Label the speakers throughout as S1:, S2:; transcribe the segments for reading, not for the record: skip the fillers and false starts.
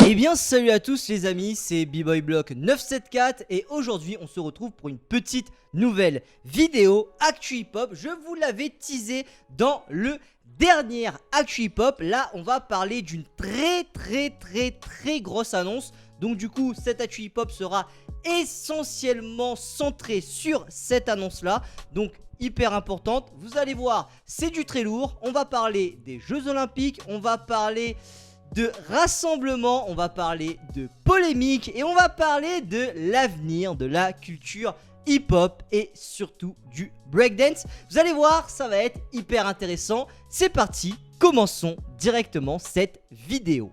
S1: Eh bien salut à tous les amis, c'est B-Boy-Block 974 et aujourd'hui on se retrouve pour une petite nouvelle vidéo Actu Hip Hop. Je vous l'avais teasé dans le dernier Actu Hip Hop. Là on va parler d'une très grosse annonce. Donc du coup cette Actu Hip Hop sera essentiellement centrée sur cette annonce là. Donc hyper importante, vous allez voir, c'est du très lourd. On va parler des Jeux Olympiques, on va parler de rassemblement, on va parler de polémique et on va parler de l'avenir de la culture hip-hop et surtout du breakdance. Vous allez voir, ça va être hyper intéressant. C'est parti, commençons directement cette vidéo.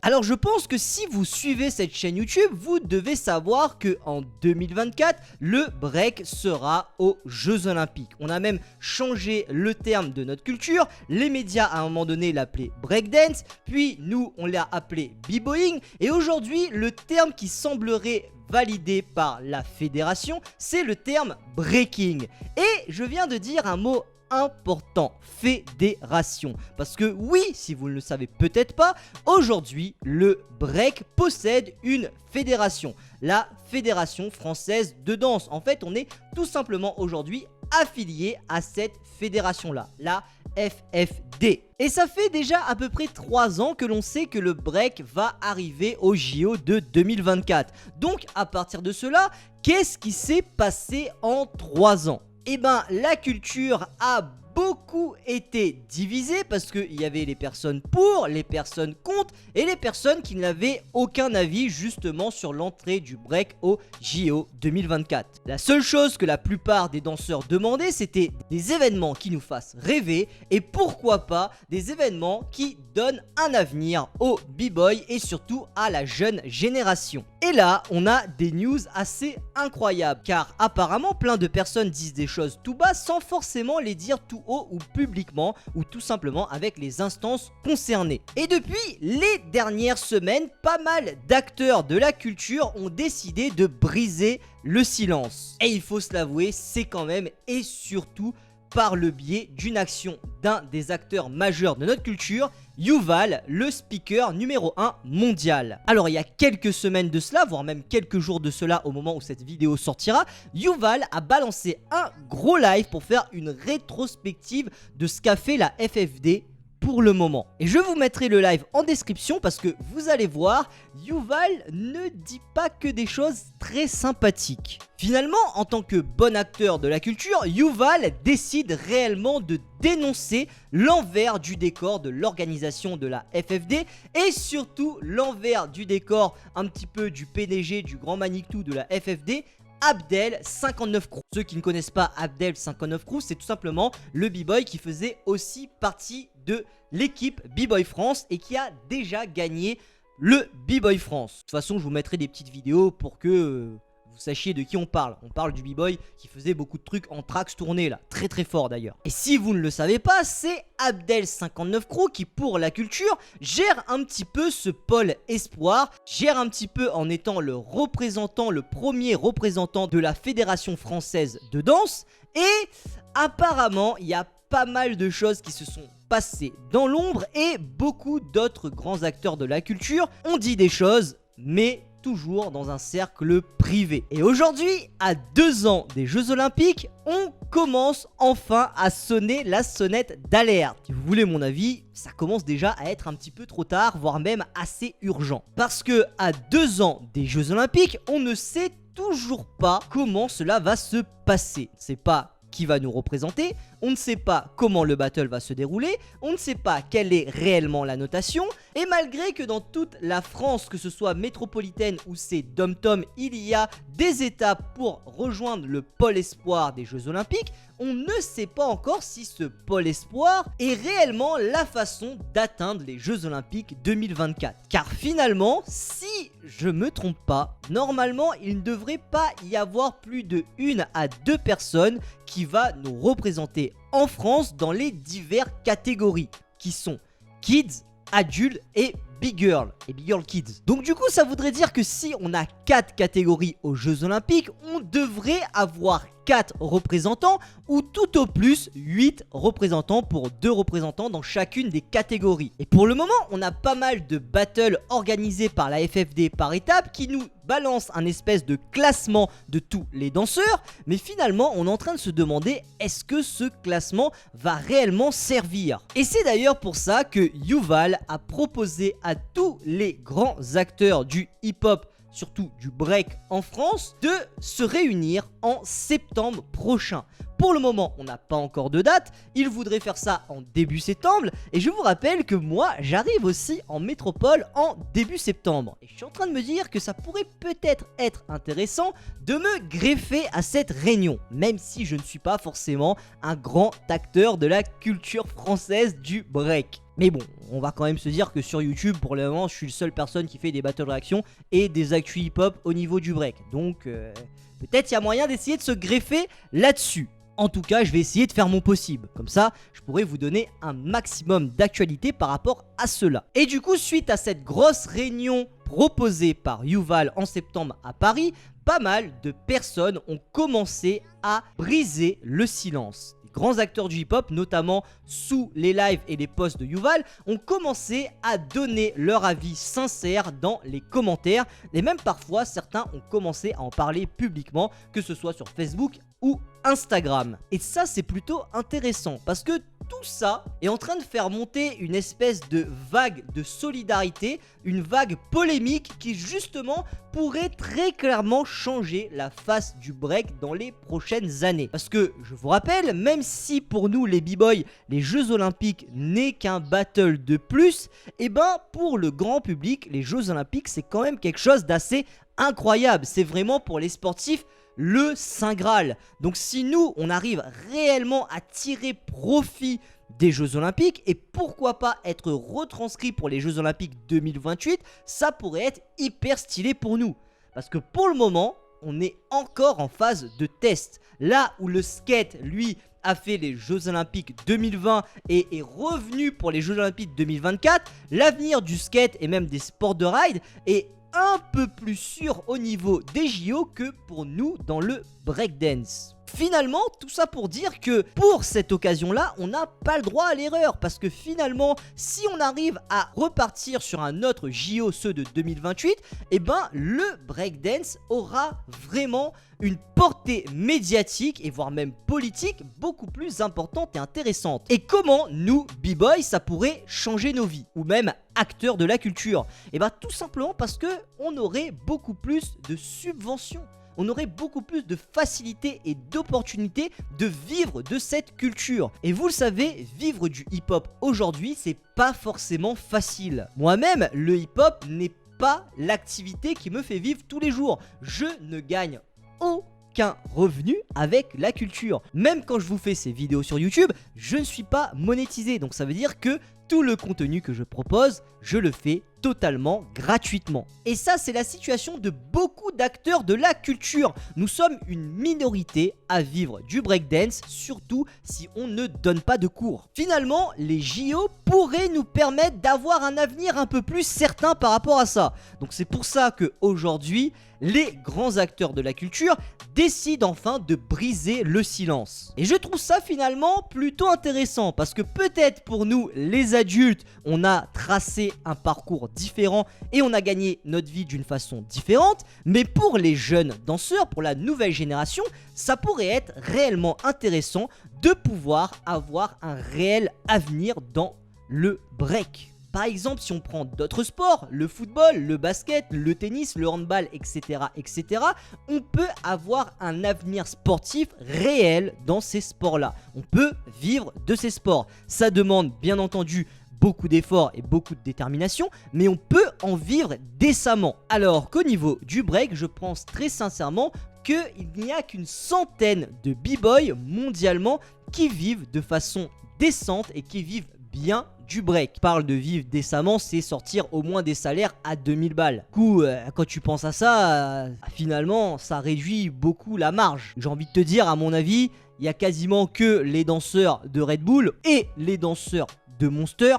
S1: Alors je pense que si vous suivez cette chaîne YouTube, vous devez savoir que en 2024, le break sera aux Jeux Olympiques. On a même changé le terme de notre culture. Les médias à un moment donné l'appelaient breakdance, puis nous on l'a appelé b-boying. Et aujourd'hui, le terme qui semblerait validé par la fédération, c'est le terme breaking. Et je viens de dire un mot important, fédération. Parce que oui, si vous ne le savez peut-être pas, aujourd'hui, le break possède une fédération. La Fédération Française de Danse. En fait, on est tout simplement aujourd'hui affilié à cette fédération-là, la FFD. Et ça fait déjà à peu près 3 ans que l'on sait que le break va arriver au JO de 2024. Donc, à partir de cela, qu'est-ce qui s'est passé en 3 ans ? Eh ben, la culture a beaucoup été divisée parce qu'il y avait les personnes pour, les personnes contre et les personnes qui n'avaient aucun avis justement sur l'entrée du break au JO 2024. La seule chose que la plupart des danseurs demandaient, c'était des événements qui nous fassent rêver et pourquoi pas des événements qui donnent un avenir aux b-boys et surtout à la jeune génération. Et là, on a des news assez incroyables car apparemment plein de personnes disent des choses tout bas sans forcément les dire tout haut ou publiquement ou tout simplement avec les instances concernées. Et depuis les dernières semaines, pas mal d'acteurs de la culture ont décidé de briser le silence. Et il faut se l'avouer, c'est quand même et surtout par le biais d'une action d'un des acteurs majeurs de notre culture, Yuval, le speaker numéro 1 mondial. Alors il y a quelques semaines de cela, voire même quelques jours de cela au moment où cette vidéo sortira, Yuval a balancé un gros live pour faire une rétrospective de ce qu'a fait la FFD pour le moment. Et je vous mettrai le live en description parce que vous allez voir, Yuval ne dit pas que des choses très sympathiques. Finalement, en tant que bon acteur de la culture, Yuval décide réellement de dénoncer l'envers du décor de l'organisation de la FFD et surtout l'envers du décor un petit peu du PDG du Grand Manitou de la FFD, Abdel 59 Crew. Ceux qui ne connaissent pas Abdel 59 Crew, c'est tout simplement le b-boy qui faisait aussi partie de l'équipe B-Boy France et qui a déjà gagné le B-Boy France. De toute façon, je vous mettrai des petites vidéos pour que vous sachiez de qui on parle. On parle du b-boy qui faisait beaucoup de trucs en tracks tournés là, très fort d'ailleurs. Et si vous ne le savez pas, c'est Abdel 59 Crew qui pour la culture gère un petit peu ce pôle espoir, gère un petit peu en étant le représentant, le premier représentant de la Fédération Française de Danse. Et apparemment, il y a pas mal de choses qui se sont passées dans l'ombre et beaucoup d'autres grands acteurs de la culture ont dit des choses, mais toujours dans un cercle privé. Et aujourd'hui, à 2 ans des Jeux Olympiques, on commence enfin à sonner la sonnette d'alerte. Si vous voulez mon avis, ça commence déjà à être un petit peu trop tard, voire même assez urgent. Parce que à 2 ans des Jeux Olympiques, on ne sait toujours pas comment cela va se passer. C'est pas qui va nous représenter, on ne sait pas comment le battle va se dérouler, on ne sait pas quelle est réellement la notation, et malgré que dans toute la France, que ce soit métropolitaine ou c'est dom-tom, il y a des étapes pour rejoindre le pôle espoir des Jeux Olympiques, on ne sait pas encore si ce pôle espoir est réellement la façon d'atteindre les Jeux Olympiques 2024. Car finalement, si je me trompe pas, normalement il ne devrait pas y avoir plus de 1 à 2 personnes qui va nous représenter en France dans les diverses catégories qui sont kids, adultes et big girl et big girl kids. Donc du coup ça voudrait dire que si on a 4 catégories aux Jeux Olympiques, on devrait avoir 4 représentants ou tout au plus 8 représentants pour 2 représentants dans chacune des catégories. Et pour le moment, on a pas mal de battles organisés par la FFD par étape qui nous balance un espèce de classement de tous les danseurs, mais finalement on est en train de se demander est-ce que ce classement va réellement servir. Et c'est d'ailleurs pour ça que Yuval a proposé à tous les grands acteurs du hip-hop, surtout du break en France, de se réunir en septembre prochain. Pour le moment, on n'a pas encore de date, il voudrait faire ça en début septembre, et je vous rappelle que moi, j'arrive aussi en métropole en début septembre. Et je suis en train de me dire que ça pourrait peut-être être intéressant de me greffer à cette réunion, même si je ne suis pas forcément un grand acteur de la culture française du break. Mais bon, on va quand même se dire que sur YouTube, pour le moment, je suis la seule personne qui fait des battle réactions et des actus hip-hop au niveau du break. Donc, peut-être il y a moyen d'essayer de se greffer là-dessus. En tout cas, je vais essayer de faire mon possible. Comme ça, je pourrai vous donner un maximum d'actualité par rapport à cela. Et du coup, suite à cette grosse réunion proposée par Yuval en septembre à Paris, pas mal de personnes ont commencé à briser le silence. Grands acteurs du hip-hop, notamment sous les lives et les posts de Yuval, ont commencé à donner leur avis sincère dans les commentaires. Et même parfois, certains ont commencé à en parler publiquement, que ce soit sur Facebook ou Instagram. Et ça, c'est plutôt intéressant parce que tout ça est en train de faire monter une espèce de vague de solidarité, une vague polémique qui justement pourrait très clairement changer la face du break dans les prochaines années. Parce que, je vous rappelle, même si pour nous les b-boys, les Jeux Olympiques n'est qu'un battle de plus, et ben pour le grand public, les Jeux Olympiques c'est quand même quelque chose d'assez incroyable. C'est vraiment pour les sportifs le Saint Graal. Donc si nous on arrive réellement à tirer profit des Jeux Olympiques et pourquoi pas être retranscrit pour les Jeux Olympiques 2028, ça pourrait être hyper stylé pour nous. Parce que pour le moment, on est encore en phase de test. Là où le skate, lui, a fait les Jeux Olympiques 2020 et est revenu pour les Jeux Olympiques 2024, l'avenir du skate et même des sports de ride est un peu plus sûr au niveau des JO que pour nous dans le breakdance. Finalement, tout ça pour dire que pour cette occasion-là, on n'a pas le droit à l'erreur parce que finalement, si on arrive à repartir sur un autre JO, ceux de 2028, eh ben le breakdance aura vraiment une portée médiatique et voire même politique beaucoup plus importante et intéressante. Et comment nous, b-boys, ça pourrait changer nos vies ou même acteurs de la culture? Et ben tout simplement parce que on aurait beaucoup plus de subventions. On aurait beaucoup plus de facilité et d'opportunités de vivre de cette culture. Et vous le savez, vivre du hip-hop aujourd'hui, c'est pas forcément facile. Moi-même, le hip-hop n'est pas l'activité qui me fait vivre tous les jours. Je ne gagne aucun revenu avec la culture. Même quand je vous fais ces vidéos sur YouTube, je ne suis pas monétisé. Donc ça veut dire que tout le contenu que je propose, je le fais totalement gratuitement. Et ça, c'est la situation de beaucoup d'acteurs de la culture. Nous sommes une minorité à vivre du breakdance, surtout si on ne donne pas de cours. Finalement, les JO pourraient nous permettre d'avoir un avenir un peu plus certain par rapport à ça. Donc c'est pour ça qu'aujourd'hui, les grands acteurs de la culture décident enfin de briser le silence. Et je trouve ça finalement plutôt intéressant parce que peut-être pour nous, les adultes, on a tracé un parcours différent et on a gagné notre vie d'une façon différente, mais pour les jeunes danseurs, pour la nouvelle génération, ça pourrait être réellement intéressant de pouvoir avoir un réel avenir dans le break. Par exemple, si on prend d'autres sports, le football, le basket, le tennis, le handball, etc., etc., on peut avoir un avenir sportif réel dans ces sports-là. On peut vivre de ces sports. Ça demande bien entendu beaucoup d'efforts et beaucoup de détermination, mais on peut en vivre décemment. Alors qu'au niveau du break, je pense très sincèrement qu'il n'y a qu'une centaine de b-boys mondialement qui vivent de façon décente et qui vivent bien du break. Parle de vivre décemment, c'est sortir au moins des salaires à 2000 balles. Du coup, quand tu penses à ça, finalement, ça réduit beaucoup la marge. J'ai envie de te dire, à mon avis, il y a quasiment que les danseurs de Red Bull et les danseurs de Monster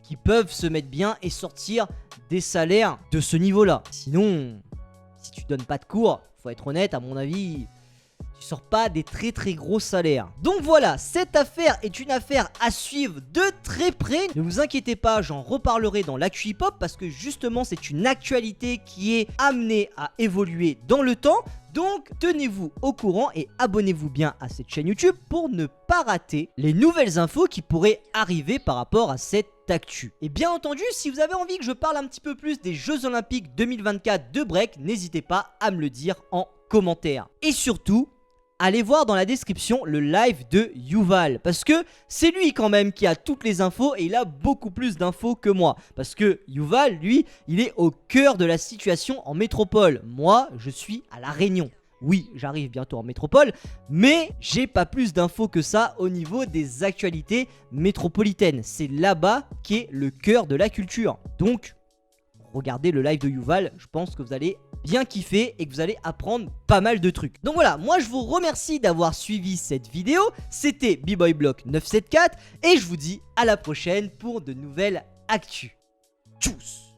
S1: qui peuvent se mettre bien et sortir des salaires de ce niveau-là. Sinon, si tu donnes pas de cours, faut être honnête, à mon avis, tu sur pas des très gros salaires. Donc voilà, cette affaire est une affaire à suivre de très près. Ne vous inquiétez pas, j'en reparlerai dans l'actu hip-hop parce que justement c'est une actualité qui est amenée à évoluer dans le temps. Donc tenez-vous au courant et abonnez-vous bien à cette chaîne YouTube pour ne pas rater les nouvelles infos qui pourraient arriver par rapport à cette actu. Et bien entendu, si vous avez envie que je parle un petit peu plus des Jeux Olympiques 2024 de break, n'hésitez pas à me le dire en commentaire. Et surtout, allez voir dans la description le live de Yuval, parce que c'est lui quand même qui a toutes les infos et il a beaucoup plus d'infos que moi. Parce que Yuval, lui, il est au cœur de la situation en métropole. Moi, je suis à La Réunion. Oui, j'arrive bientôt en métropole, mais j'ai pas plus d'infos que ça au niveau des actualités métropolitaines. C'est là-bas qu'est le cœur de la culture. Donc, regardez le live de Yuval, je pense que vous allez bien kiffer et que vous allez apprendre pas mal de trucs. Donc voilà, moi je vous remercie d'avoir suivi cette vidéo. C'était B-Boy Block 974 et je vous dis à la prochaine pour de nouvelles actus. Tchuss.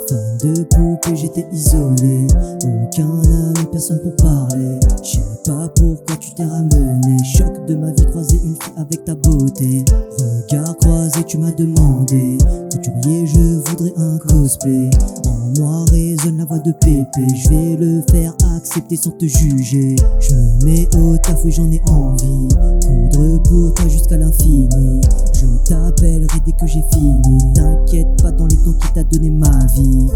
S2: Fan de poupée, j'étais isolé. Aucun ami, personne pour parler. Je sais pas pourquoi tu t'es ramené. Choc de ma vie, croisé une fille avec ta beauté. Regard croisé, tu m'as demandé. Couturier, je voudrais un cosplay. En moi résonne la voix de Pépé. Je vais le faire accepter sans te juger. Je me mets au taf, oui j'en ai envie. Coudre pour toi jusqu'à l'infini. Je t'appellerai dès que j'ai fini. T'inquiète pas dans les temps qui t'a donné ma vie.